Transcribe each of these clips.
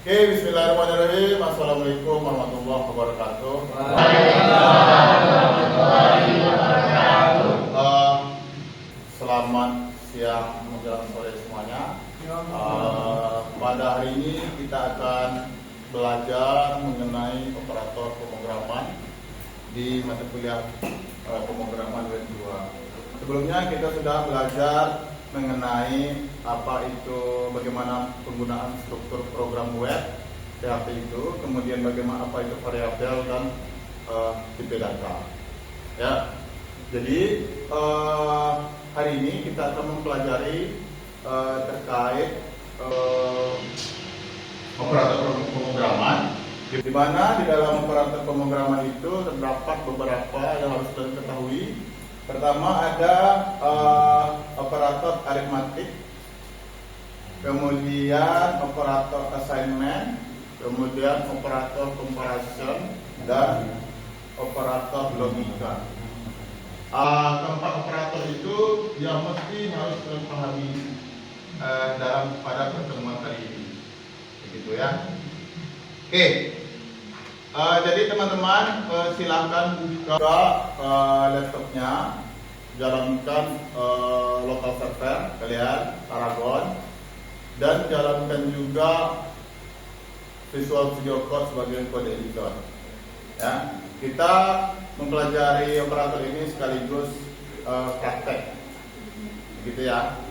Oke, bismillahirrahmanirrahim. Assalamualaikum warahmatullahi wabarakatuh. Selamat siang menjelang sore semuanya. Pada hari ini kita akan belajar mengenai operator pemrograman di mata kuliah pemrograman grade 2. Sebelumnya kita sudah belajar mengenai apa itu, bagaimana penggunaan struktur program web PHP itu, kemudian bagaimana apa itu variabel dan tipe data. Ya, jadi hari ini kita akan mempelajari terkait operator pemrograman, di mana di dalam operator pemrograman itu terdapat beberapa yang harus kalian ketahui. Pertama ada operator aritmatik, kemudian operator assignment, kemudian operator comparison, dan operator logika. Keempat operator itu yang mesti harus kalian pahami dalam pada pertemuan kali ini, begitu ya. Oke. Jadi teman-teman silahkan buka laptopnya, jalankan local server kalian Paragon, dan jalankan juga Visual Studio Code sebagai kode editor. Ya, kita mempelajari operator ini sekaligus praktek, begitu ya.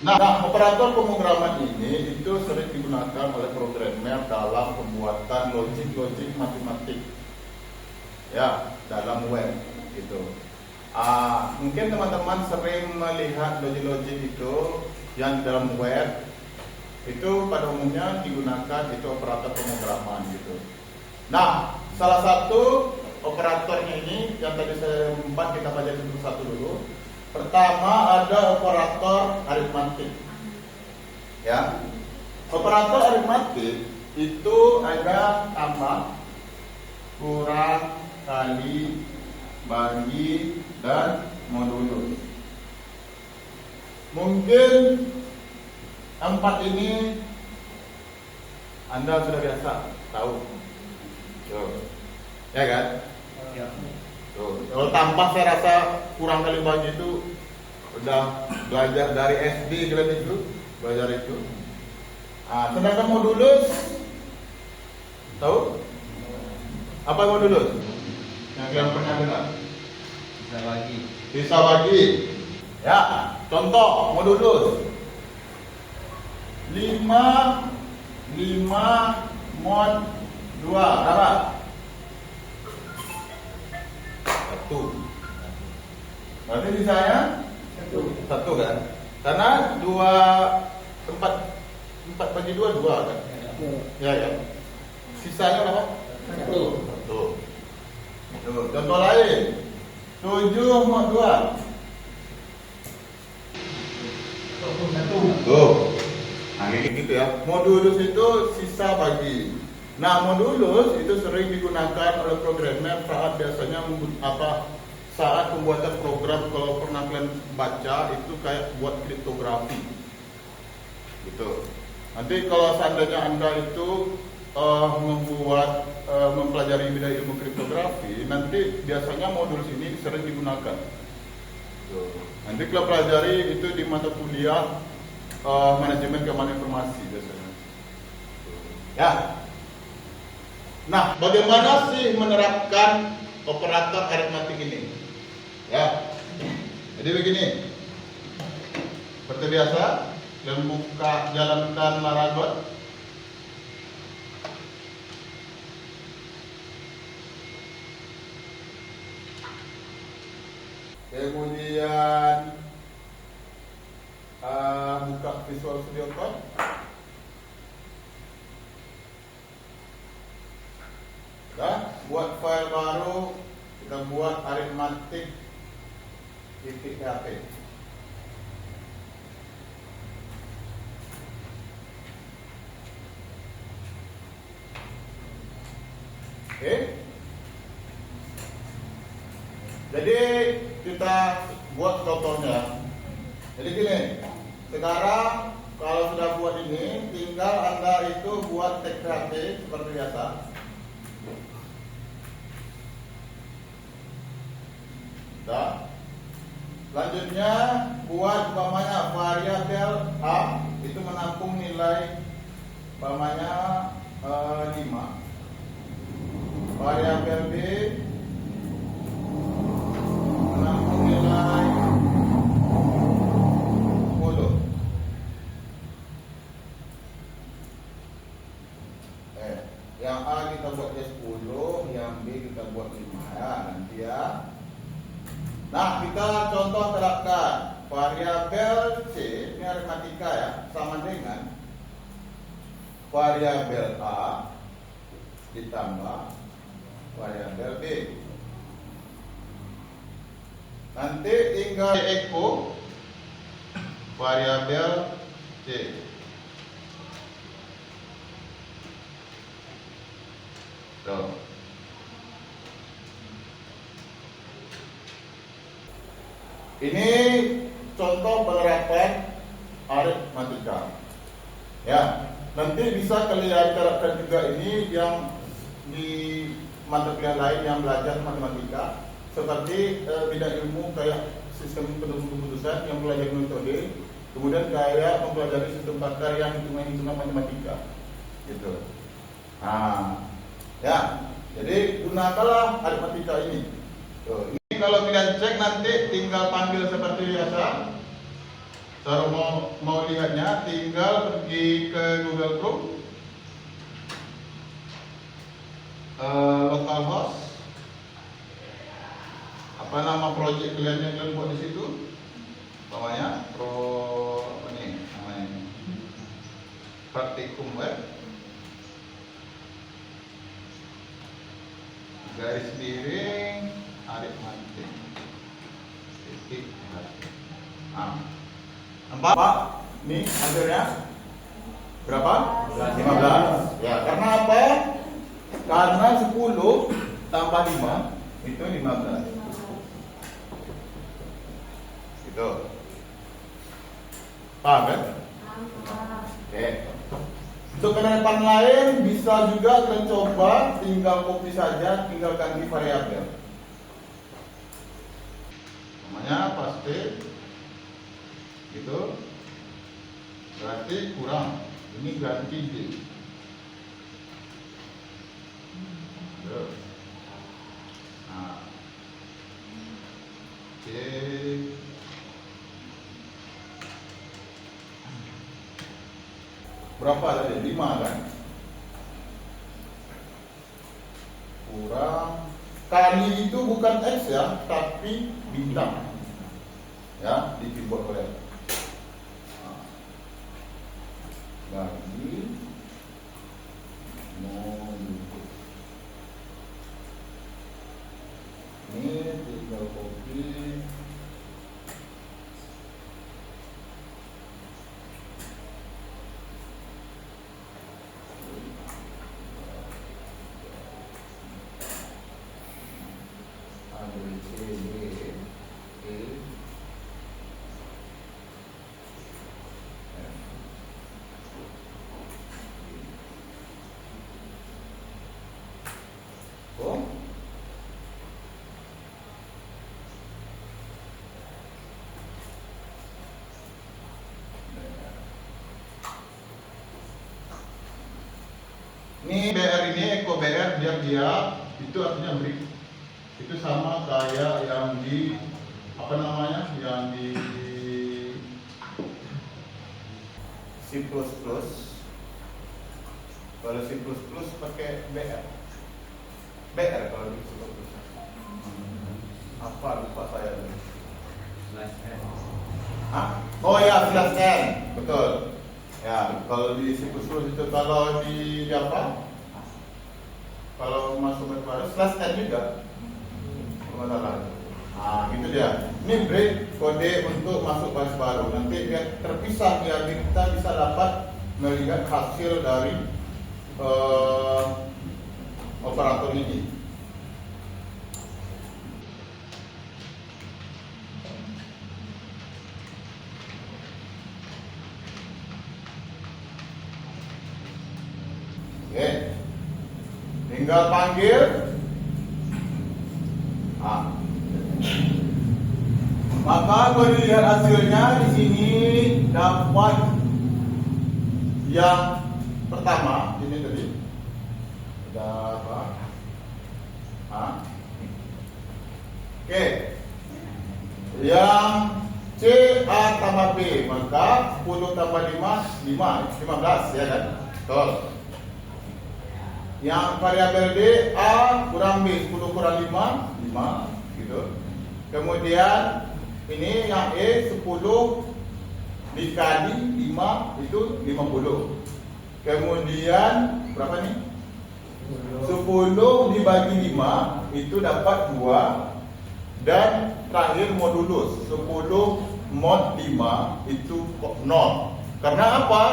Nah, operator pemrograman ini itu sering digunakan oleh programmer dalam pembuatan logik matematik, ya, dalam web, gitu. Mungkin teman-teman sering melihat logik itu yang dalam web itu pada umumnya digunakan itu operator pemrograman, gitu. Nah, salah satu operatornya ini yang tadi saya empat, kita baca satu dulu. Pertama ada operator aritmatik. Ya. Operator aritmatik itu ada tambah, kurang, kali, bagi, dan modulus. Mungkin empat ini Anda sudah biasa tahu. Tuh. Ya kan? Ya. Tuh. Kalau tambah saya rasa kurang kali bagi itu udah belajar dari SD kalian itu belajar itu. Sedangkan modulus tahu? Apa modulus? Yang kalian pernah dengar? Bisa bagi. Ya, contoh modulus 5 mod 2 berapa? 1. Berarti bisanya 1 kan? Karena 4 bagi 2 kan? Ya ya. Sisanya berapa? 1. Contoh lain 7 mod 2 1. Nah kayak gitu ya. Modulus itu sisa bagi. Nah, modulus itu sering digunakan oleh programmer saat biasanya saat pembuatan program. Kalau pernah kalian baca itu kayak buat kriptografi, gitu. Nanti kalau seandainya Anda itu mempelajari bidang ilmu kriptografi, nanti biasanya modulus ini sering digunakan. Nanti kalian pelajari itu di mata kuliah manajemen keamanan informasi biasanya. Ya. Nah, bagaimana sih menerapkan operator aritmatik ini? Ya, jadi begini. Seperti biasa, kalian buka, jalankan Paragon. Kemudian buka Visual Studio Code. Dan buat file baru, kita buat aritmatik.php. Oke. Jadi kita buat contohnya. Jadi gini, Sekarang kalau sudah buat ini, tinggal Anda itu buat tag PHP seperti biasa. Nah, selanjutnya buat umpamanya variabel A itu menampung nilai umpamanya 5. Variabel B menampung nilai 10. Yang A kita buat dia 10, yang B kita buat 5 ya, nanti ya. Nah, kita contoh terapkan variabel C, ini aritmatika ya, sama dengan variabel A ditambah variabel B. Nanti tinggal echo variabel C. Tuh. Ini contoh penerapan aritmatika. Ya, nanti bisa kalian terapkan juga ini yang di mata kuliah lain yang belajar matematika, seperti bidang ilmu kayak sistem keputusan yang belajar metode, kemudian kayak mempelajari sistem bakar yang hitungan-hitungan matematika, gitu. Nah, ya, jadi gunakanlah aritmatika ini. Tuh, ini kalau kalian cek nanti tinggal panggil seperti biasa. Kalau mau lihatnya tinggal pergi ke Google Chrome, localhost, apa nama project kalian yang kalian buat di situ, namanya namanya praktikum web, garis miring aritmatik titik. Nampak Pak? Ini hasilnya berapa? 15. Ya, karena apa? Karena 10 tambah 5 itu 15. Gitu. Paham kan? Oke. Untuk penerapan lain bisa juga kalian coba, tinggal copy saja, tinggal ganti variabel. Namanya paste. Gitu. Berarti kurang. Ini ganti D. Nah. Oke. Berapa tadi? 5 kan? Kurang. Kali itu bukan X ya, tapi bintang. Ya, di keyboard kalian. Lagi mau ini tinggal copy. Ini BR ini Eko BR biar dia itu artinya break. Itu sama kayak yang di apa namanya, yang di C++. Kalau C++ pakai BR. BR kalau di C++. Apa lupa saya tadi. Oh ya, /n. Betul. Ya, kalau di C++ itu, kalau di apa? Kalau masuk ke baru /n juga. Masalah. Nah, gitu dia. Ini break kode untuk masuk baris baru. Nanti biar terpisah, biar kita bisa dapat melihat hasil dari operator ini. Oke. Tinggal panggil. Maka kalau dilihat hasilnya di sini dapat yang pertama ini tadi. Ada apa? Oke. Yang C A tambah B, maka 10 tambah 5 15 ya kan? Betul. Yang variabel D A kurang B, 10 kurang 5 gitu. Kemudian ini yang E 10 dikali 5 itu 50. Kemudian berapa nih? 10 dibagi 5 itu dapat 2. Dan terakhir modulus 10 mod 5 itu 0. Karena apa?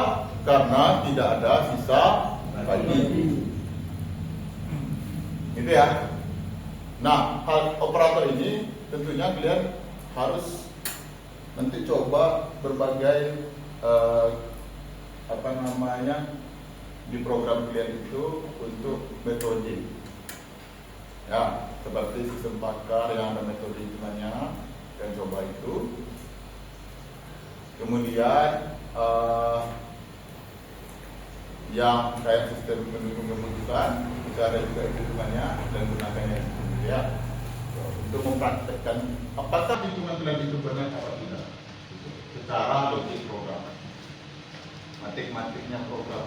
Karena tidak ada sisa bagi. Itu ya. Nah, hal operator ini tentunya kalian harus nanti coba berbagai di program kalian itu untuk metode. Ya, seperti sistem pakar yang ada metode hitungannya, dan coba itu. Kemudian yang kayak sistem pendukung keputusan bisa ada juga hitungannya dan gunakannya ya untuk mempraktekkan apakah hitungan kalian itu benar atau tidak secara logik program, matematiknya program.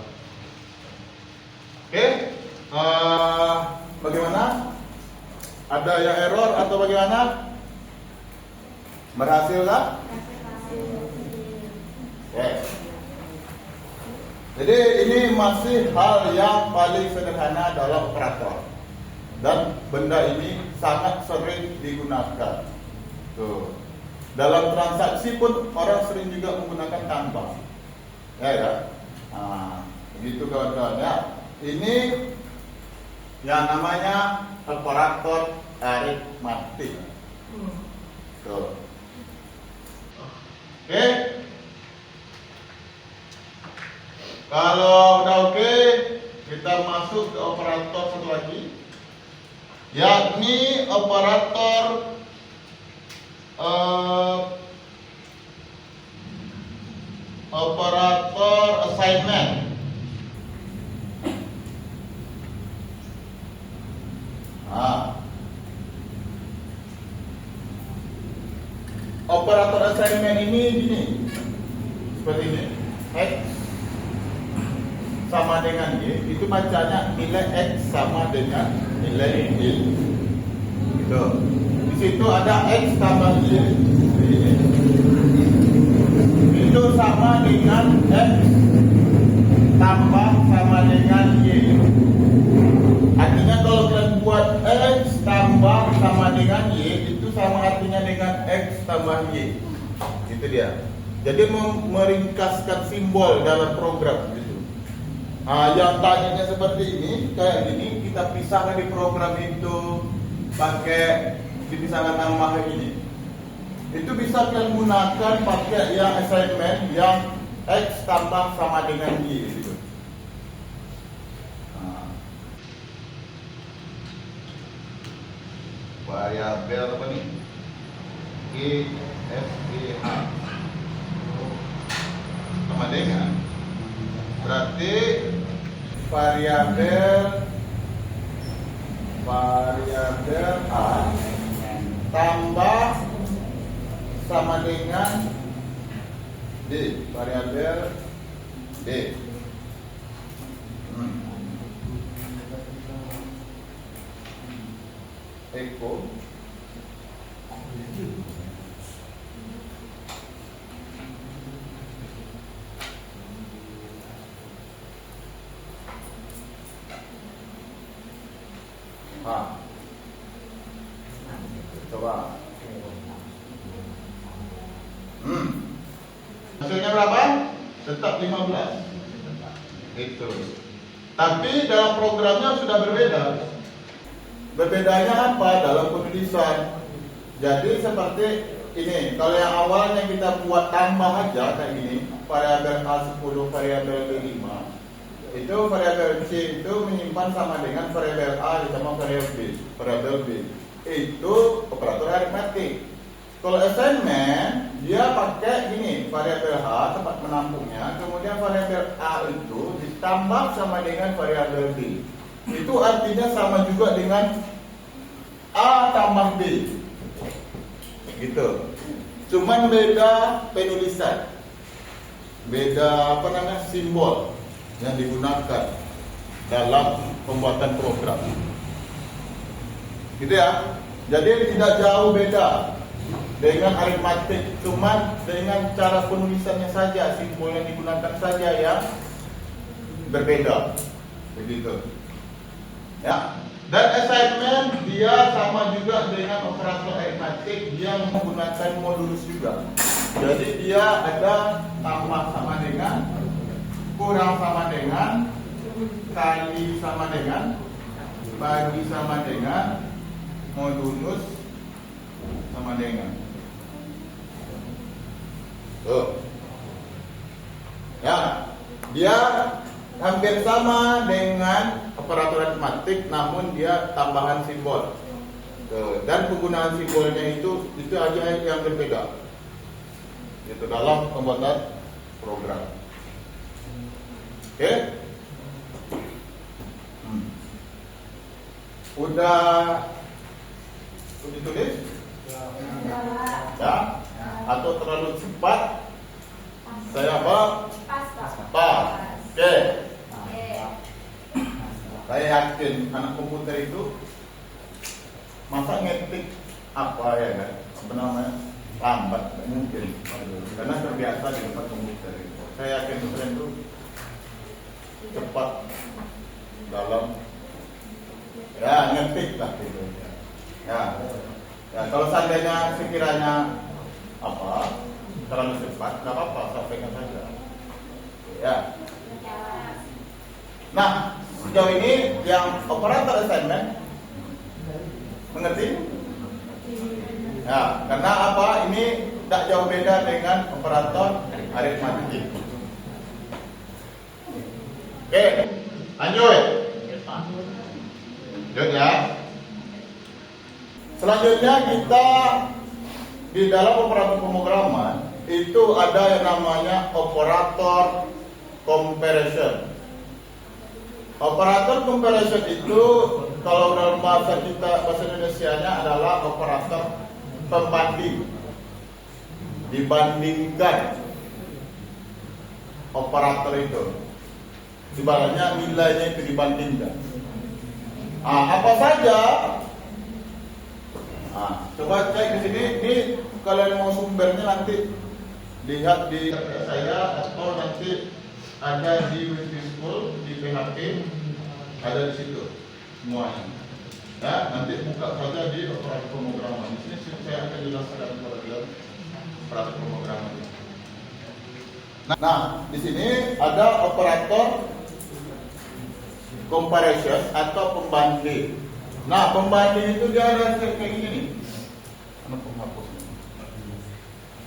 Oke, bagaimana? Ada yang error atau bagaimana? Berhasil tak? Yes. Jadi ini masih hal yang paling sederhana dalam operator. Dan benda ini sangat sering digunakan. Tuh. Dalam transaksi pun orang sering juga menggunakan tambah. Ya. Nah, begitu kawan-kawan ya. Ini yang namanya operator aritmatik. Tuh. Oke. Kalau udah oke, kita masuk ke operator satu lagi, yakni operator assignment. Operator assignment ini gini, seperti ini. X sama dengan Y, itu bacanya nilai X sama dengan nilai Y. Gitu. Di situ ada X tambah Y. Itu sama dengan X tambah sama dengan Y. Artinya kalau kalian buat X tambah sama dengan Y, itu sama artinya dengan X tambah Y. Itu dia. Jadi meringkaskan simbol dalam program gitu. Yang tadinya seperti ini, kayak gini, kita pisahkan di program itu pakai dipisahkan nama ini. Itu bisa kalian gunakan pakai yang assignment yang X tambah sama dengan Y gitu. Variabel apa nih? E F E H sama dengan, berarti variabel A tambah sama dengan D, variabel D. Echo coba. Hasilnya berapa? Tetap 15. Itu. Tapi dalam programnya sudah berbeda. Berbedanya apa? Dalam penulisan. Jadi seperti ini. Kalau yang awalnya kita buat tambah aja kayak gini, variabel A10, variabel B5. itu variabel C itu menyimpan sama dengan variabel A ditambah variabel B. Itu operator aritmatik. Kalau assignment dia pakai gini, variabel H tempat menampungnya, kemudian variabel A itu ditambah sama dengan variabel B. Itu artinya sama juga dengan A tambah B. Gitu. Cuman beda penulisan. Beda simbol yang digunakan dalam pembuatan program. Gitu ya. Jadi tidak jauh beda dengan aritmatik, cuman dengan cara penulisannya saja, simbol yang digunakan saja yang berbeda. Begitu. Ya. Dan assignment dia sama juga dengan operator aritmatik yang menggunakan modulus juga. Jadi dia ada tambah sama dengan, kurang sama dengan, kali sama dengan, bagi sama dengan, modulus sama dengan. Tuh. Ya, dia hampir sama dengan operator aritmatik, namun dia tambahan simbol. Tuh. Dan penggunaan simbolnya itu aja yang berbeda. Itu dalam pembuatan program. Oke? Udah ditulis? Ya? Atau terlalu cepat? Saya apa? Pas. Oke. Saya yakin anak komputer itu masa ngetik apa ya kan? Apa namanya? Lambat, mungkin. Karena terbiasa di tempat komputer itu. Saya yakin kalian itu cepat dalam ngetik lah gitu. Ya, kalau seandainya sekiranya terlalu cepat, nggak apa-apa, sampaikan saja. Ya. Nah, sejauh ini yang operator assignment mengerti? Ya, karena apa? Ini tak jauh beda dengan operator aritmatik. Oke, lanjut. Lanjut ya. Selanjutnya kita di dalam operator pemrograman itu ada yang namanya operator comparison. Operator comparison itu kalau dalam bahasa Indonesianya adalah operator pembanding. Dibandingkan operator itu, ibaratnya nilainya itu dibandingkan. Apa saja? Coba cek di sini. Ini kalian mau sumbernya nanti lihat di saya atau nanti ada di Wikipedia, di PHP, ada di situ semuanya. Ya, nanti buka saja di operator pemrograman. Di sini saya akan jelaskan kepada kalian operator pemrograman. Nah, di sini ada operator comparison atau pembanding. Nah, pembanding itu dia ada kayak gini nih. Mana penghapus?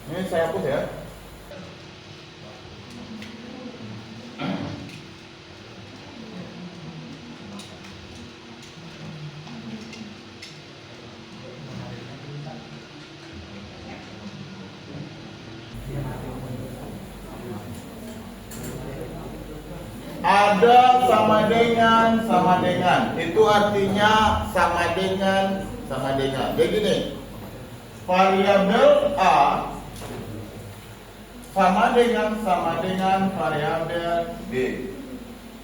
Ini saya hapus ya. Ada sama dengan, itu artinya sama dengan. Jadi gini, variabel A sama dengan variabel B.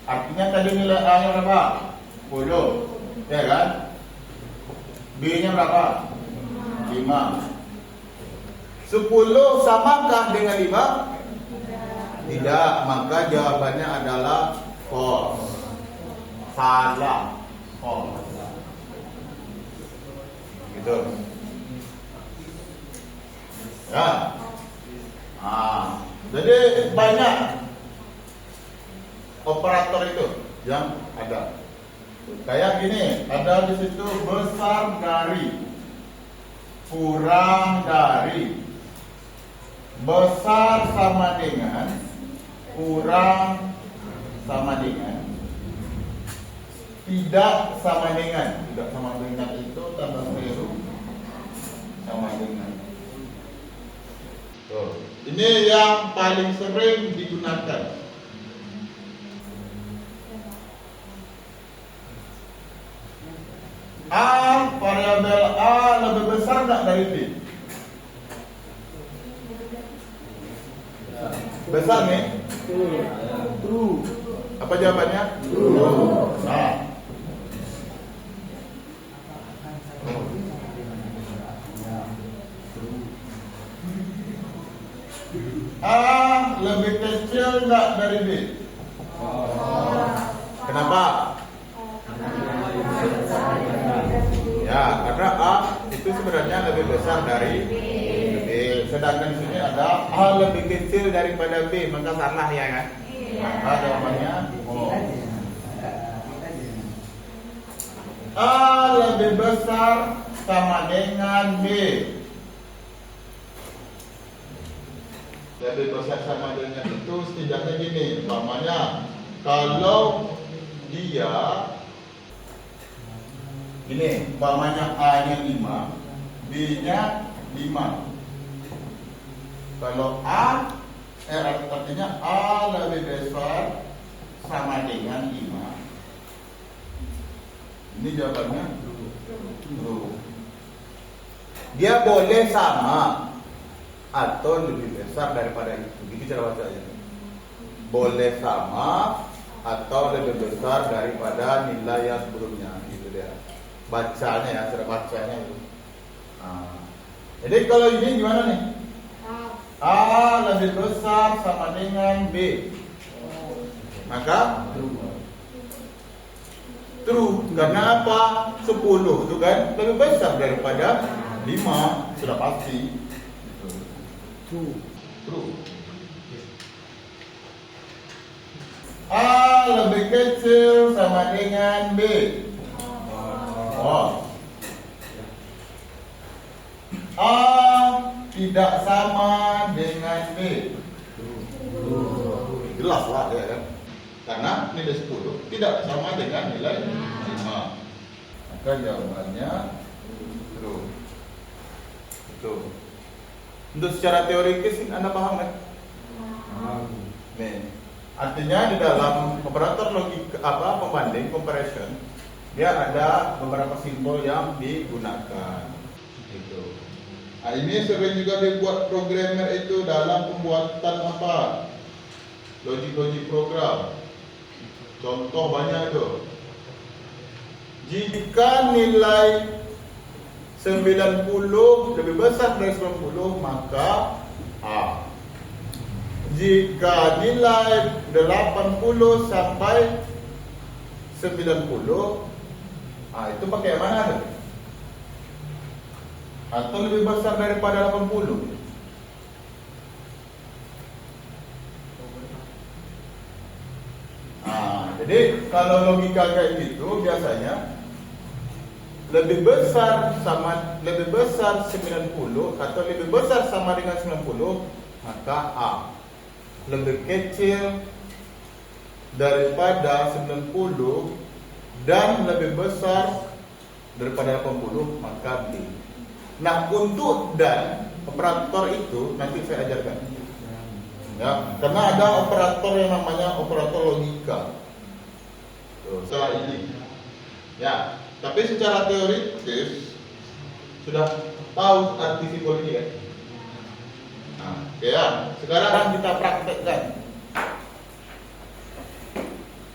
Artinya tadi nilai A nya berapa? 10, ya kan? B nya berapa? 5. 10 samakah dengan 5? Tidak, maka jawabannya adalah false. Salah. False. Gitu. Ya. Jadi banyak operator itu yang ada. Kayak gini, ada di situ besar dari, kurang dari, besar sama dengan, kurang sama dengan, tidak sama dengan. Tidak sama dengan itu tambah seru sama dengan. Tuh. Ini yang paling sering digunakan. A, variabel A lebih besar nggak dari B? Besar nih? True. Apa jawabannya? True. Nah. A lebih kecil nggak dari B? Kenapa? Ya, karena A itu sebenarnya lebih besar dari B. Sedangkan di sini ada A lebih kecil daripada B, maka salah ya kan? Maka jawabannya O. A lebih besar sama dengan B. Lebih besar sama dengan itu setidaknya gini, umpamanya kalau dia ini umpamanya A-nya 5, B-nya 5. Kalau artinya A lebih besar sama dengan 5. Ini jawabannya true. Dia boleh sama atau lebih besar daripada itu. Ini cara bacanya. Boleh sama atau lebih besar daripada nilai yang sebelumnya. Gitu dia. Bacanya ya, cara bacanya itu. Nah. Jadi kalau ini gimana nih? A lebih besar sama dengan B. Maka true. Karena apa? 10 itu kan lebih besar daripada 5. Sudah pasti. True. A lebih kecil sama dengan B. Oh. A tidak sama dengan B. Jelas lah ya kan? Karena nilai 10 tidak sama dengan nilai 5. Maka jawabannya true. Betul. Untuk secara teoritis Anda paham kan? Nih, artinya di dalam operator logika pembanding comparison, dia ada beberapa simbol yang digunakan. Gitu. Nah, ini sering juga dibuat programmer itu dalam pembuatan logik program. Contoh banyak itu. Jika nilai 90 lebih besar dari 90, maka A. Jika nilai 80 sampai 90, itu pakai yang mana tuh? Atau lebih besar daripada 80? Jadi kalau logika kayak gitu biasanya lebih besar 90 atau lebih besar sama dengan 90, maka A. Lebih kecil daripada 90 dan lebih besar daripada 80, maka B. Nah, untuk dan operator itu nanti saya ajarkan. Ya, karena ada operator yang namanya operator logika. Setelah ini. Ya. Tapi secara teoritis sudah tahu arti simbol ini ya. Nah, oke ya. Sekarang kita praktekkan.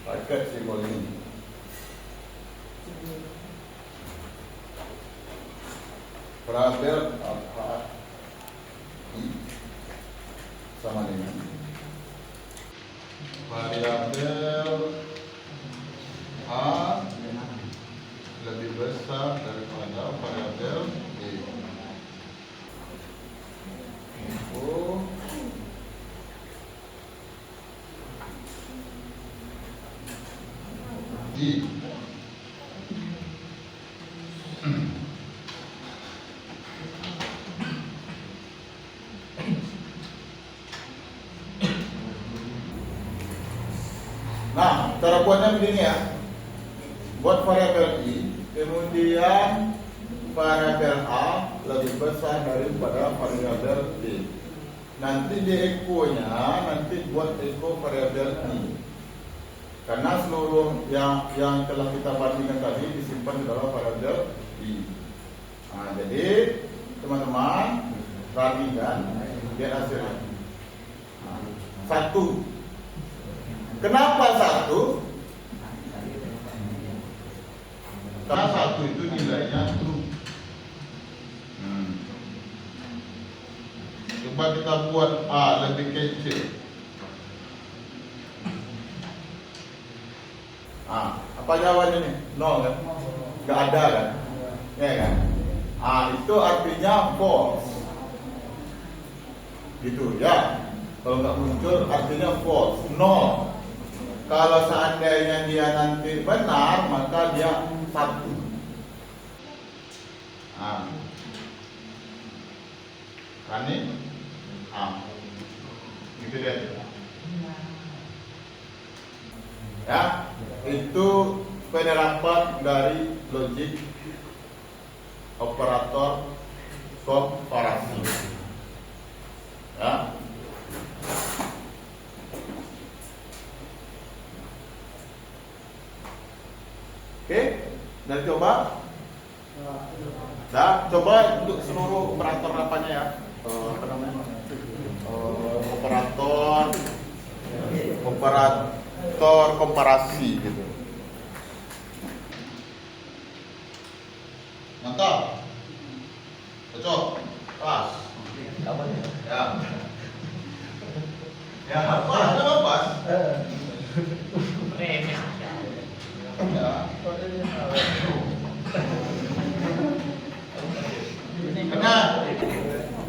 Praktek simbol ini. Variabel apa I sama dengan variabel A lebih besar daripada variabel B. Info D. Nah, cara buatnya begini ya. buat variabel I, kemudian variabel A lebih besar daripada variabel B. Nanti di ekonya, nanti buat eko variabel I. Karena seluruh yang telah kita bandingkan tadi disimpan di dalam variabel I. Nah, jadi teman-teman perhatikan lihat hasilnya. Nah, 1. Kenapa 1? Karena 1 itu nilainya true. Coba kita buat A lebih kecil. Apa jawabannya nih? 0 kan? Gak ada kan? Ya kan? Itu artinya false. Gitu ya. Kalau nggak muncul artinya false. 0. Kalau seandainya dia nanti benar, maka dia 1. Kan ini? Gitu deh. Ya, itu penerapan dari logik operator komparasi. Ya. Oke, dan coba. Nah, coba untuk seluruh operator apanya ya? Apa namanya? Operator komparasi gitu. Mantap. Cocok. Pas. Ya. Ya, apa? Ada pas? Karena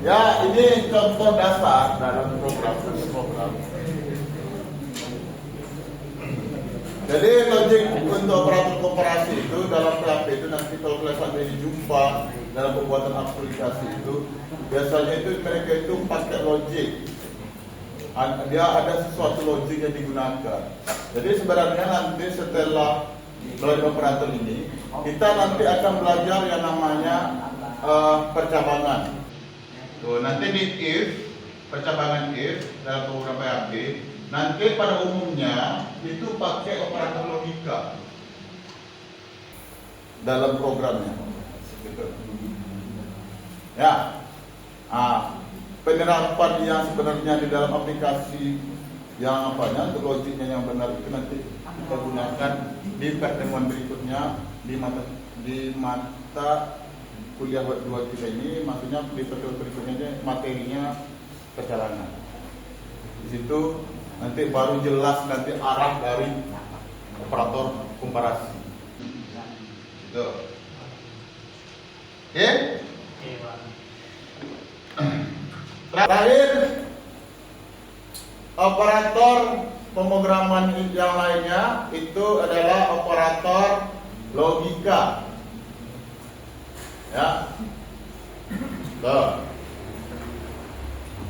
ya ini contoh dasar dalam program. Jadi logik untuk operator komparasi itu dalam PHP itu nanti kalau kalian sampai dijumpa dalam pembuatan aplikasi itu biasanya itu mereka itu pakai logik. Dia ada sesuatu logik yang digunakan. Jadi sebenarnya nanti setelah belajar operator ini kita nanti akan belajar yang namanya percabangan. Tuh, nanti di if, percabangan if dalam program PHP, nanti pada umumnya itu pakai operator logika dalam programnya. Gitu. Ya. Penerapan yang sebenarnya di dalam aplikasi yang apanya untuk logiknya yang benar itu nanti kita gunakan di pertemuan berikutnya di mata kuliah 2 kita ini, maksudnya di pertemuan berikutnya materinya perjalanan. Di situ nanti baru jelas nanti arah dari operator komparasi. Gitu. Oke? Terakhir, operator pemrograman yang lainnya itu adalah operator logika. Ya. Tuh.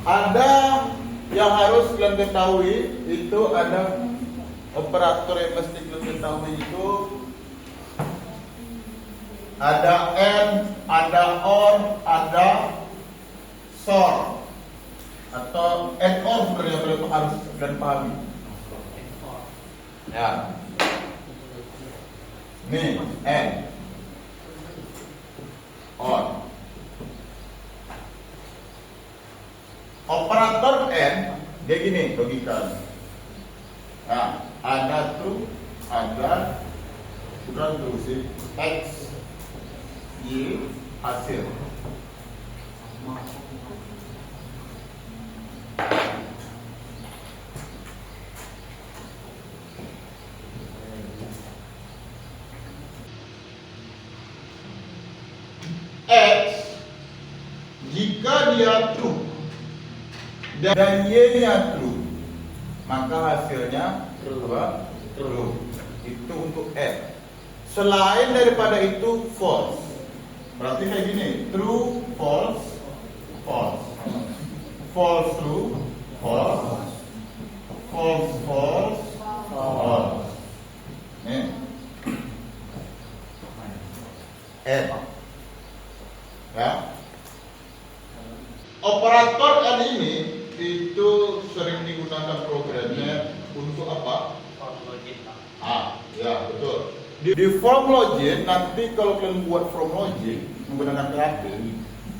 Ada yang harus kalian ketahui, itu ada operator yang mesti kalian ketahui itu ada AND, ada OR, ada SOR atau AND OR sebenarnya harus kalian pahami. Ya. Nih, AND OR. Operator AND dia gini logika. Nah, ada true, ada sudah tulis X Y hasil. X jika dia true dan Y-nya true, maka hasilnya true. Itu untuk X. Selain daripada itu false. Berarti kayak gini, true, false, false. False, true, false. False, false, false. Nih. N. Ya. Operator N ini itu sering digunakan programnya untuk apa? Ya betul. Di form login nanti kalau kalian buat form login menggunakan PHP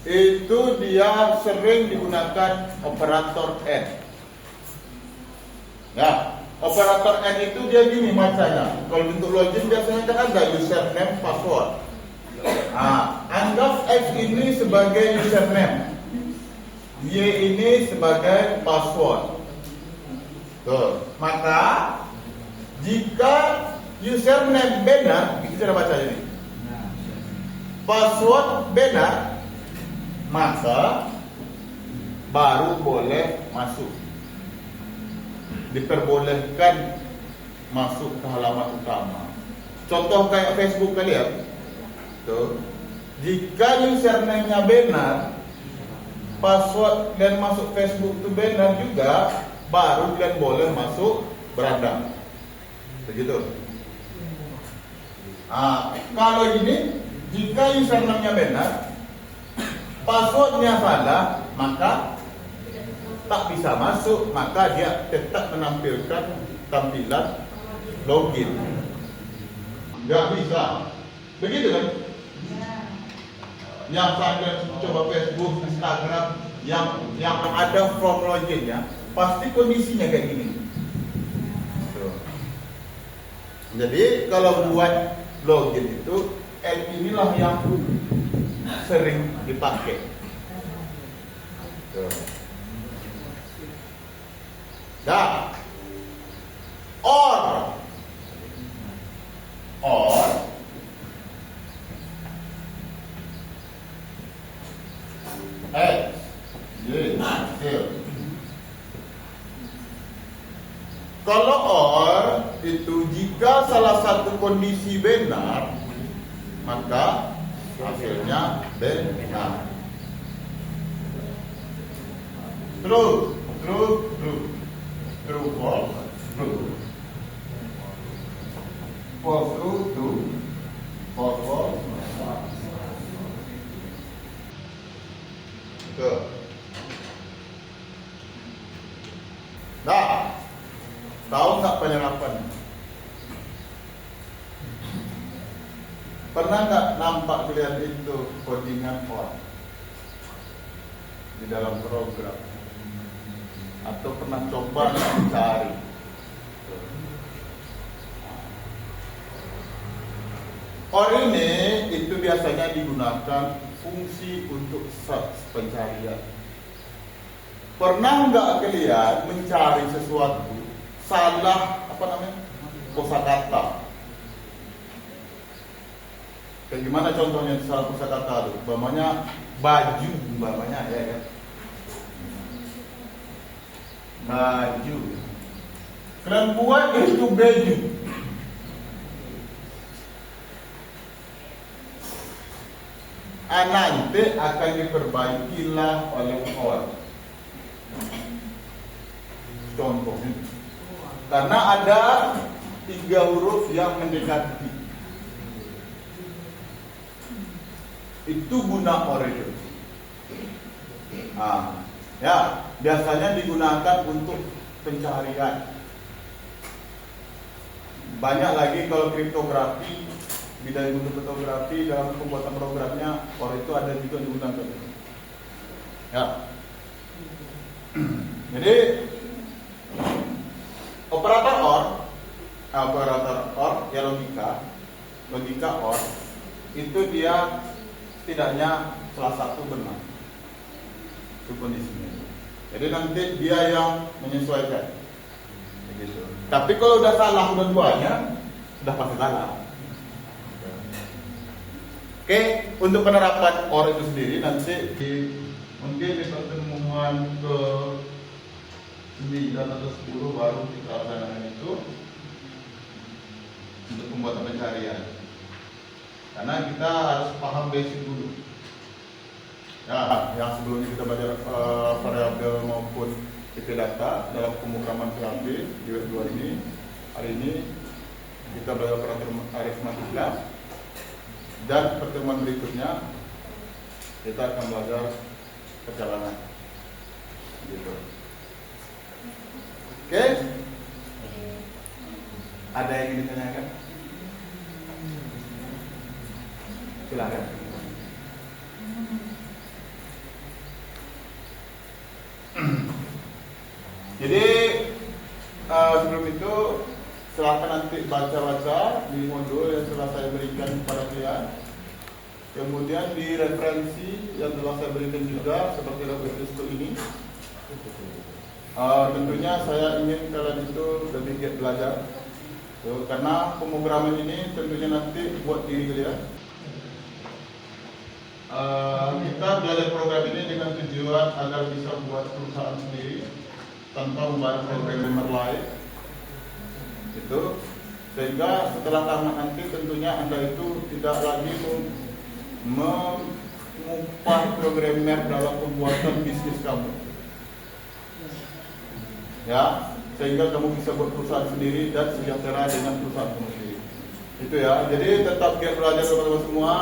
itu dia sering digunakan operator N. Ya, operator N itu dia gini macamnya. Kalau untuk login biasanya kan ada username, password. Anggap X ini sebagai username, Y ini sebagai password. Tuh. Maka jika username benar, itu cara baca ini. Password benar, maka baru boleh masuk. Diperbolehkan masuk ke halaman utama. Contoh kayak Facebook kalian. Tuh. Jika username-nya benar, password dan masuk Facebook itu benar juga, baru kalian boleh masuk beranda. Begitu. Kalau ini, jika username-nya benar, passwordnya salah, maka tak bisa masuk, maka dia tetap menampilkan tampilan login. Nggak bisa. Begitu kan? Yang saya coba Facebook, Instagram, yang ada form loginnya, pasti kondisinya kayak gini. Jadi kalau buat login itu L inilah yang sering dipakai. Dah. Or X Y Kalau or itu jika salah satu kondisi benar, maka hasilnya benar. True, false, true. False, true, false. Tuh. Nah, tahu nggak penyerapan? Pernah nggak nampak kalian itu codingan or di dalam program? Atau pernah coba mencari? Or ini itu biasanya digunakan fungsi untuk search pencarian. Pernah nggak kalian mencari sesuatu salah kosakata? Kayak gimana contohnya salah kosakata itu? Umpamanya baju, ya kan? Baju. Kalian buat itu baju. Nanti akan diperbaikilah oleh orang. Contohnya, karena ada 3 huruf yang mendekati, itu guna or itu. Ya, biasanya digunakan untuk pencarian. Banyak lagi kalau kriptografi, bidang untuk kriptografi dalam pembuatan programnya, or itu ada juga digunakan. Ya. Jadi operator or ya logika or itu dia setidaknya salah satu benar. Itu kondisinya. Jadi nanti dia yang menyesuaikan. Begitu. Tapi kalau udah salah dua-duanya, sudah pasti salah. Oke, untuk penerapan or itu sendiri nanti mungkin di pertemuan ke 9 atau 10 baru kita laksanakan itu untuk pembuatan pencarian. Karena kita harus paham basic dulu. Ya, yang sebelumnya kita belajar variabel maupun tipe data dalam pemrograman PHP di web 2 ini. Hari ini kita belajar operator aritmatika. Dan pertemuan berikutnya kita akan belajar perjalanan. Gitu. Oke? Ada yang ingin ditanyakan? Silakan. Jadi sebelum itu silakan nanti baca-baca di modul yang telah saya berikan kepada kalian. Kemudian di referensi yang telah saya berikan juga seperti referensi ini. Tentunya saya ingin kalian itu lebih giat belajar. Karena pemrograman ini tentunya nanti buat diri kalian. Kita belajar program ini dengan tujuan agar bisa buat perusahaan sendiri tanpa membayar programmer lain. Itu sehingga setelah tamat nanti tentunya Anda itu tidak lagi mengupah programmer dalam pembuatan bisnis kamu. Ya, sehingga kamu bisa buat perusahaan sendiri dan sejahtera dengan perusahaan kamu sendiri. Itu ya. Jadi tetap giat belajar teman-teman semua.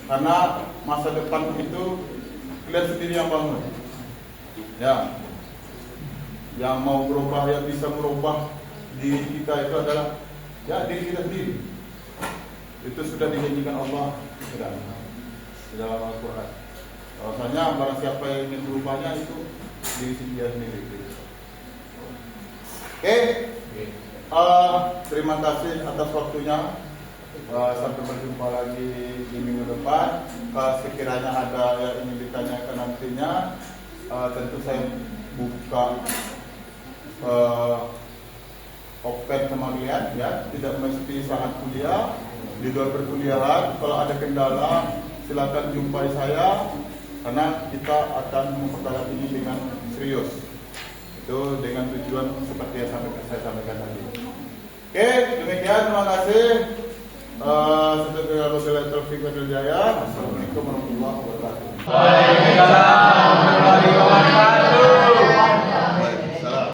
Karena masa depan itu kalian sendiri yang bangun. Ya. Yang mau berubah, yang bisa merubah diri kita itu adalah ya diri kita sendiri. Itu sudah dijanjikan Allah sudah di dalam Al-Quran. Bahwasanya barang siapa yang ingin berubahnya itu diri dia sendiri. Oke. Terima kasih atas waktunya. Sampai berjumpa lagi di minggu depan. Sekiranya ada yang ingin ditanyakan nantinya, tentu saya buka open sama kalian, ya, tidak mesti saat kuliah, di luar perkuliahan. Kalau ada kendala, silakan jumpai saya, karena kita akan memperdalam ini dengan serius. Itu dengan tujuan seperti yang saya sampaikan tadi. Oke, demikian, terima kasih. Assalamualaikum warahmatullahi wabarakatuh. Waalaikumsalam warahmatullahi wabarakatuh.